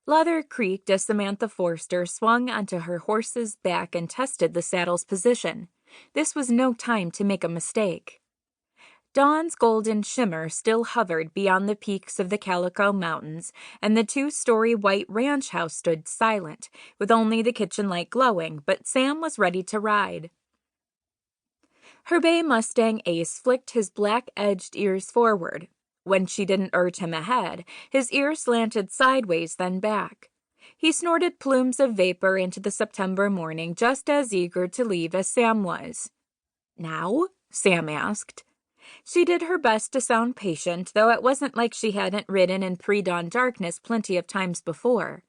Leather creaked as Samantha Forster swung onto her horse's back and tested the saddle's position. This was no time to make a mistake. Dawn's golden shimmer still hovered beyond the peaks of the Calico Mountains, and the two-story white ranch house stood silent, with only the kitchen light glowing, but Sam was ready to ride. Her bay mustang Ace flicked his black-edged ears forward. When she didn't urge him ahead, his ears slanted sideways then back. He snorted plumes of vapor into the September morning, just as eager to leave as Sam was. "Now?" Sam asked. She did her best to sound patient, though it wasn't like she hadn't ridden in pre-dawn darkness plenty of times before.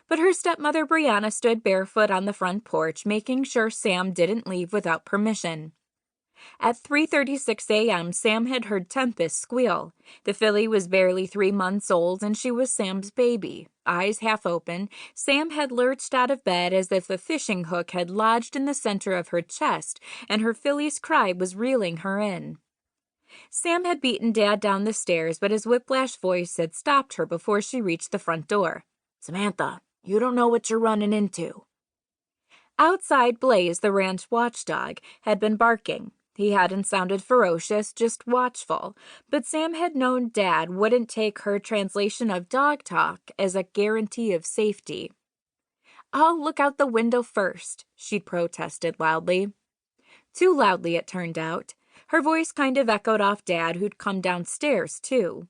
But her stepmother Brianna stood barefoot on the front porch, making sure Sam didn't leave without permission. At 3:36 a.m., Sam had heard Tempest squeal. The filly was barely 3 months old, and she was Sam's baby. Eyes half open, Sam had lurched out of bed as if a fishing hook had lodged in the center of her chest, and her filly's cry was reeling her in. Sam had beaten Dad down the stairs, but his whiplash voice had stopped her before she reached the front door. "Samantha, you don't know what you're running into." Outside, Blaze, the ranch watchdog, had been barking. He hadn't sounded ferocious, just watchful, but Sam had known Dad wouldn't take her translation of dog talk as a guarantee of safety. "I'll look out the window first," she'd protested loudly. Too loudly, it turned out. Her voice kind of echoed off Dad, who'd come downstairs, too.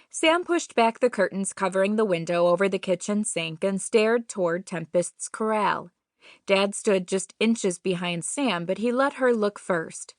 Sam pushed back the curtains covering the window over the kitchen sink and stared toward Tempest's corral. Dad stood just inches behind Sam, but he let her look first.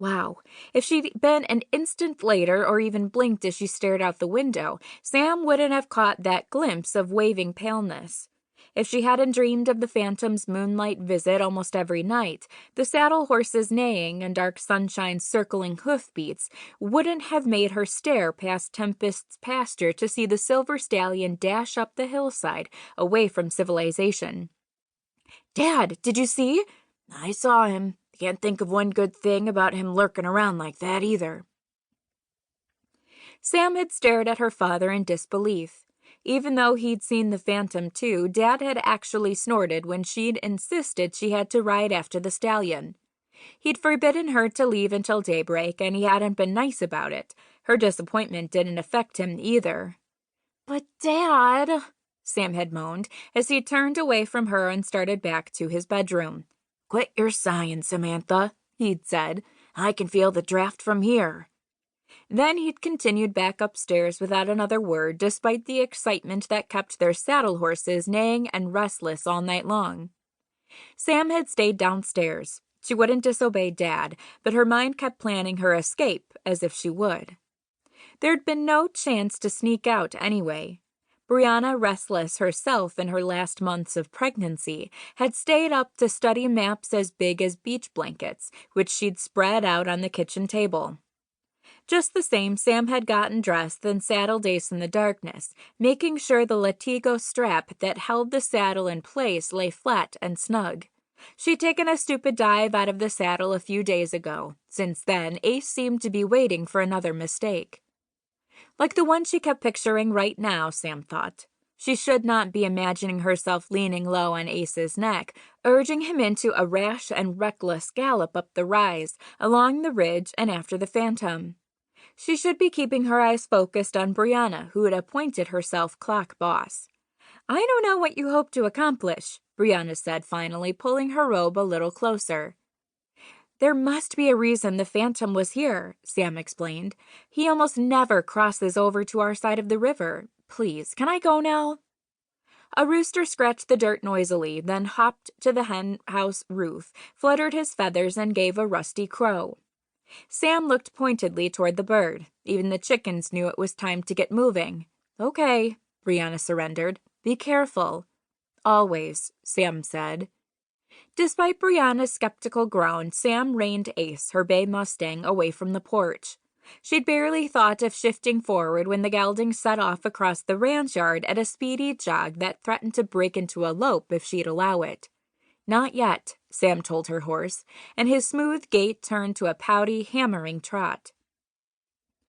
Wow, if she'd been an instant later or even blinked as she stared out the window, Sam wouldn't have caught that glimpse of waving paleness. If she hadn't dreamed of the phantom's moonlight visit almost every night, the saddle horse's neighing and dark sunshine's circling hoofbeats wouldn't have made her stare past Tempest's pasture to see the silver stallion dash up the hillside away from civilization. "Dad, did you see?" "I saw him. Can't think of one good thing about him lurking around like that either." Sam had stared at her father in disbelief. Even though he'd seen the phantom too, Dad had actually snorted when she'd insisted she had to ride after the stallion. He'd forbidden her to leave until daybreak, and he hadn't been nice about it. Her disappointment didn't affect him either. "But Dad," Sam had moaned as he turned away from her and started back to his bedroom. "Quit your sighing, Samantha," he'd said. "I can feel the draft from here." Then he'd continued back upstairs without another word, despite the excitement that kept their saddle horses neighing and restless all night long. Sam had stayed downstairs. She wouldn't disobey Dad, but her mind kept planning her escape as if she would. There'd been no chance to sneak out anyway. Brianna, restless herself in her last months of pregnancy, had stayed up to study maps as big as beach blankets, which she'd spread out on the kitchen table. Just the same, Sam had gotten dressed and saddled Ace in the darkness, making sure the latigo strap that held the saddle in place lay flat and snug. She'd taken a stupid dive out of the saddle a few days ago. Since then, Ace seemed to be waiting for another mistake. Like the one she kept picturing right now, Sam thought. She should not be imagining herself leaning low on Ace's neck, urging him into a rash and reckless gallop up the rise, along the ridge, and after the phantom. She should be keeping her eyes focused on Brianna, who had appointed herself clock boss. "I don't know what you hope to accomplish," Brianna said finally, pulling her robe a little closer. "There must be a reason the phantom was here," Sam explained. "He almost never crosses over to our side of the river. Please, can I go now?" A rooster scratched the dirt noisily, then hopped to the hen house roof, fluttered his feathers, and gave a rusty crow. Sam looked pointedly toward the bird. Even the chickens knew it was time to get moving. "Okay," Brianna surrendered. "Be careful." "Always," Sam said. Despite Brianna's skeptical groan, Sam reined Ace, her bay mustang, away from the porch. She'd barely thought of shifting forward when the gelding set off across the ranch yard at a speedy jog that threatened to break into a lope if she'd allow it. "Not yet," Sam told her horse, and his smooth gait turned to a pouty, hammering trot.